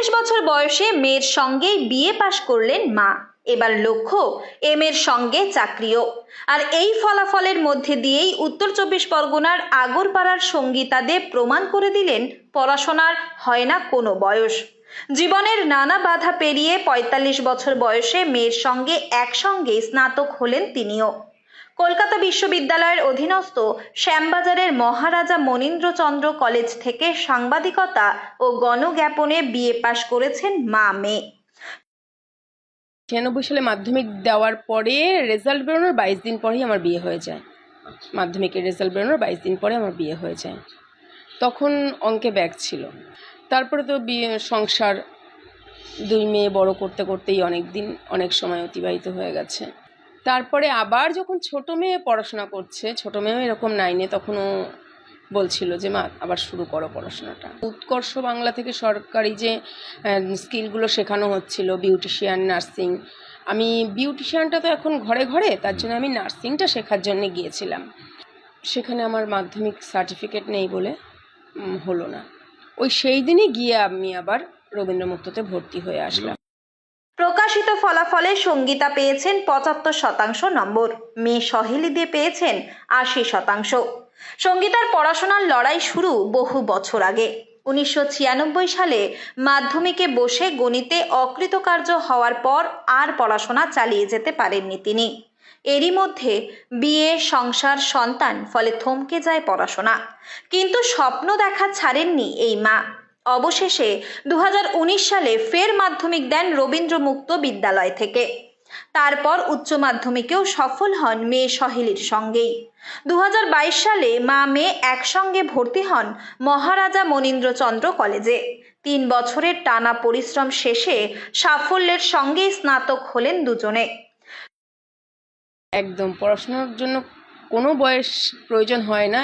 ৪৫ বছর বয়সে মেয়ের সঙ্গেই বিয়ে পাশ করলেন মা। এবার লক্ষ্য এর সঙ্গে চাকরিও। আর এই ফলাফলের মধ্যে দিয়েই উত্তর ২৪ পরগনার আগরপাড়ার সঙ্গীতা দেব প্রমাণ করে দিলেন পড়াশোনার হয় না কোনো বয়স। জীবনের নানা বাধা পেরিয়ে ৪৫ বছর বয়সে মেয়ের সঙ্গে একসঙ্গে স্নাতক হলেন তিনিও। কলকাতা বিশ্ববিদ্যালয়ের অধীনস্থ শ্যামবাজারের মহারাজা মনীন্দ্রচন্দ্র কলেজ থেকে সাংবাদিকতা ও গণজ্ঞাপনে বিএ পাশ করেছেন মা মেয়ে। ৯৬ সালে মাধ্যমিক দেওয়ার পরে রেজাল্ট বেরোনোর ২২ দিন পরেই আমার বিয়ে হয়ে যায়। মাধ্যমিকের রেজাল্ট বেরোনোর ২২ দিন পরে আমার বিয়ে হয়ে যায়। তখন অঙ্কে ব্যাক ছিল। তারপরে তো বিয়ে, সংসার, ২ মেয়ে বড় করতে করতেই অনেক সময় অতিবাহিত হয়ে গেছে। তারপরে আবার যখন ছোট মেয়ে পড়াশোনা করছে, ছোট মেয়েও এরকম 9-এ, তখনও বলছিল যে মা আবার শুরু করো পড়াশোনাটা। উৎকর্ষ বাংলা থেকে সরকারি যে স্কিলগুলো শেখানো হচ্ছিল, বিউটিশিয়ান, নার্সিং, আমি বিউটিশিয়ানটা তো এখন ঘরে ঘরে, তার জন্য আমি নার্সিংটা শেখার জন্য গিয়েছিলাম। সেখানে আমার মাধ্যমিক সার্টিফিকেট নেই বলে হলো না। সেই দিনই গিয়ে আমি আবার রবীন্দ্রমুক্ততে ভর্তি হয়ে আসলাম। প্রকাশিত ফলাফলে সঙ্গীতা পেয়েছেন ৭৫% নম্বর, মেয়ে সহেলি দে পেয়েছেন ৮০%। সঙ্গীতার পড়াশোনার লড়াই শুরু বহু বছর আগে। ১৯৯৬ সালে মাধ্যমিকে বসে গণিতে অকৃতকার্য হওয়ার পর আর পড়াশোনা চালিয়ে যেতে পারেননি তিনি। এরই মধ্যে বিয়ে, সংসার, সন্তান, ফলে থমকে যায় পড়াশোনা। কিন্তু স্বপ্ন দেখা ছাড়েননি এই মা। অবশেষে ২০১৯ সালে ফের মাধ্যমিক দেন রবীন্দ্রমুক্ত বিদ্যালয় থেকে। তারপর উচ্চ মাধ্যমিকেও সফল হন মেয়ে সহেলির সঙ্গেই। ২০২২ সালে মা মেয়ে একসঙ্গে ভর্তি হন মহারাজা মনীন্দ্রচন্দ্র কলেজে। ৩ বছরের টানা পরিশ্রম শেষে সাফল্যের সঙ্গেই স্নাতক হলেন দুজনে। একদম পড়াশোনার জন্য কোনো বয়স প্রয়োজন হয় না।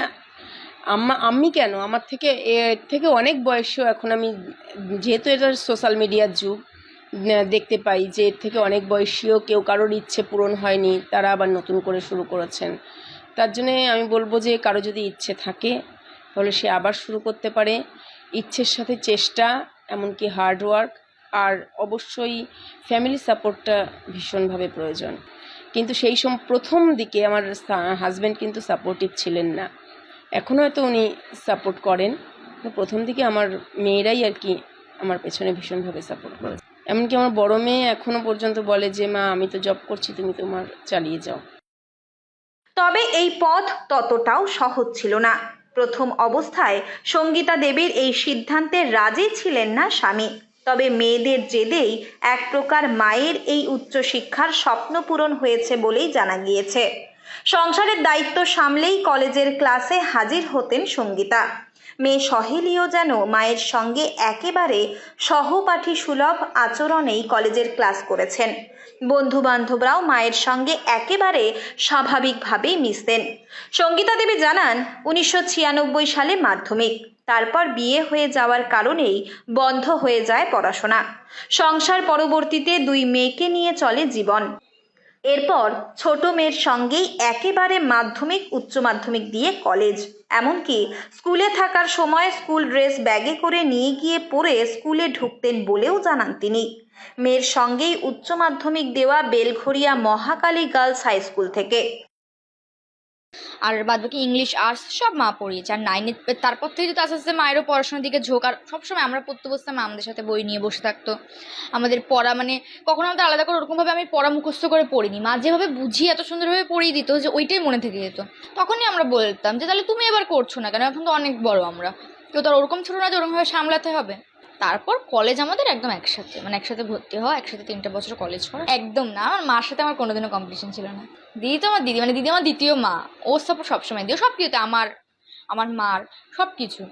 আমি কেন, আমার থেকে এর থেকে অনেক বয়সেও এখন আমি, যেহেতু এটা সোশ্যাল মিডিয়ার যুগ, দেখতে পাই যে এর থেকে অনেক বয়সীও কেউ কারোর ইচ্ছে পূরণ হয়নি, তারা আবার নতুন করে শুরু করেছেন। তার জন্যে আমি বলবো যে কারো যদি ইচ্ছে থাকে তাহলে সে আবার শুরু করতে পারে। ইচ্ছের সাথে চেষ্টা, এমনকি হার্ডওয়ার্ক, আর অবশ্যই ফ্যামিলি সাপোর্টটা ভীষণভাবে প্রয়োজন। কিন্তু সেই প্রথম দিকে আমার হাজব্যান্ড কিন্তু সাপোর্টিভ ছিলেন না। এখন হয়তো উনি সাপোর্ট করেন, প্রথম দিকে আমার মেয়েরাই আর কি আমার পেছনে ভীষণভাবে সাপোর্ট করেছে। এমনকি আমার বড় মেয়ে এখনও পর্যন্ত বলে যে মা আমি তো জব করছি, তুমি তোমার চালিয়ে যাও। তবে এই পথ ততটাও সহজ ছিল না। প্রথম অবস্থায় সঙ্গীতা দেবীর এই সিদ্ধান্তে রাজি ছিলেন না স্বামী। তবে মেয়েদের জেদেই এক প্রকার মায়ের এই উচ্চশিক্ষার স্বপ্ন পূরণ হয়েছে বলেই জানা গিয়েছে। সংসারের দায়িত্ব সামলেই কলেজের ক্লাসে হাজির হতেন সঙ্গীতা। মেয়ে সহেলিও যেন মায়ের সঙ্গে একেবারে সহপাঠী সুলভ আচরণেই কলেজের ক্লাস করেছেন। বন্ধু বান্ধবরাও মায়ের সঙ্গে একেবারে স্বাভাবিকভাবেই মিশতেন। সঙ্গীতা দেবী জানান ১৯৯৬ সালে মাধ্যমিক, তারপর বিয়ে হয়ে যাওয়ার কারণেই বন্ধ হয়ে যায় পড়াশোনা। সংসার পরবর্তীতে ২ মেয়েকে নিয়ে চলে জীবন। এরপর ছোট মেয়ের সঙ্গেই একেবারে মাধ্যমিক, উচ্চ মাধ্যমিক দিয়ে কলেজ। এমনকি স্কুলে থাকার সময় স্কুল ড্রেস ব্যাগে করে নিয়ে গিয়ে পরে স্কুলে ঢুকতেন বলেও জানান তিনি। মেয়ের সঙ্গেই উচ্চ মাধ্যমিক দেওয়া Belgharia Mahakali girls high school থেকে। আর বাদবাকি ইংলিশ, আর্টস সব মা পড়িয়েছে। আর 9-এ তারপর থেকে তো আস্তে আস্তে মায়েরও পড়াশোনার দিকে ঝোঁক। আর সবসময় আমরা পড়তে বসতাম, আমাদের সাথে বই নিয়ে বসে থাকতো। আমাদের পড়া কখনো আমাদের আলাদা করে ওরকমভাবে আমি পড়া মুখস্থ করে পড়িনি। মা যেভাবে বুঝিয়ে এত সুন্দরভাবে পড়িয়ে দিত যে ওইটাই মনে থেকে যেত। তখনই আমরা বলতাম যে তাহলে তুমি এবার করছো না কেন, এখন তো অনেক বড় আমরা, কেউ তো আর ওরকম ছোটো না যে ওরকমভাবে সামলাতে হবে। তারপর কলেজ আমাদের একদম একসাথে, একসাথে ভর্তি হওয়া, একসাথে 3টে বছর কলেজ করা। একদম না, আমার মার সাথে আমার কোনোদিনও কম্পিটিশন ছিল না। দিদি তো আমার দিদি, দিদি আমার দ্বিতীয় মা। ও সাপোর্ট সবসময় দিও সব কিছুতে, আমার মার সব কিছু।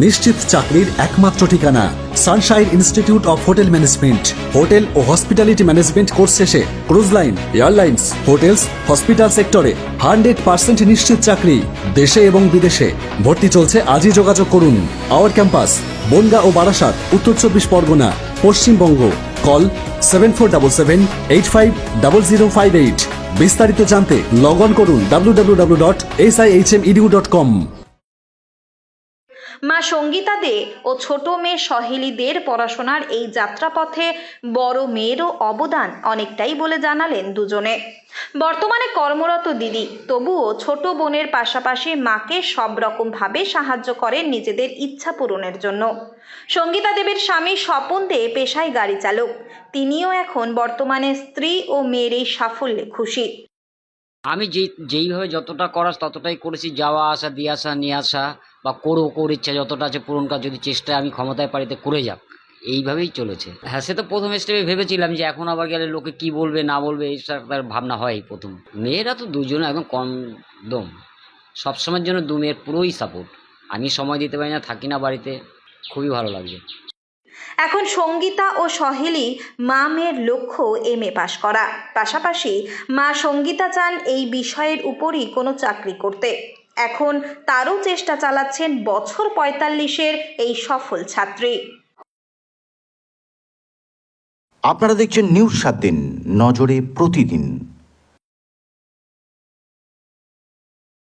নিশ্চিত চাকরির একমাত্র ঠিকানা Sunshine Institute of Hotel Management. Hotel ও হসপিটালিটি ম্যানেজমেন্ট কোর্স শেষে cruise line, airlines, hotels, hospital সেক্টরে 100% নিশ্চিত চাকরি দেশে এবং বিদেশে। ভর্তি চলছে, আজই যোগাযোগ করুন। আওয়ার ক্যাম্পাস বনগাঁ ও বারাসাত, উত্তর 24 পরগনা, পশ্চিমবঙ্গ। কল 7477850058। বিস্তারিত জানতে লগ অন করুন www.sihmedu.com। মা সঙ্গীতা দে ও ছোট মেয়ে সহেলি দের পড়াশোনার এই যাত্রাপথে বড় মেয়েরও অবদান অনেকটাই বলে জানালেন দুজনে। বর্তমানে কর্মরত দিদি তবুও ছোট বোনের পাশাপাশি মাকে সব রকম ভাবে সাহায্য করেন নিজেদের ইচ্ছা পূরণের জন্য। সঙ্গীতা দেবীর স্বামী স্বপন দে পেশায় গাড়ি চালক, তিনিও এখন বর্তমানে স্ত্রী ও মেয়ের এই সাফল্যে খুশি। আমি যেইভাবে যতটা করার ততটাই করেছি, যাওয়া আসা দিয়ে আসা নিয়ে আসা বা ওর ইচ্ছা যতটা আছে পূরণ করার, যদি চেষ্টায় আমি ক্ষমতায় পারিতে করে যাক, এইভাবেই চলেছে। হ্যাঁ, সে তো প্রথম স্টেপে ভেবেছিলাম যে এখন আবার গেলে লোকে কি বলবে না বলবে, এই তার ভাবনা হয় প্রথম। মেয়েরা তো দুজনে একদম কম দম, সবসময়ের জন্য দু মেয়ের পুরোই সাপোর্ট। আমি সময় দিতে পারি না, থাকি না বাড়িতে, খুবই ভালো লাগছে। এখন সঙ্গীতা ও সহেলি মা মেয়ের লক্ষ্য MA পাশ করা, পাশাপাশি মা সঙ্গীতা চান এই বিষয়ের উপরই কোনো চাকরি করতে। এখন তারও চেষ্টা চালাচ্ছেন বছর 45-এর এই সফল ছাত্রী। আপনারা দেখছেন নিউজ 7 দিন, নজরে প্রতিদিন।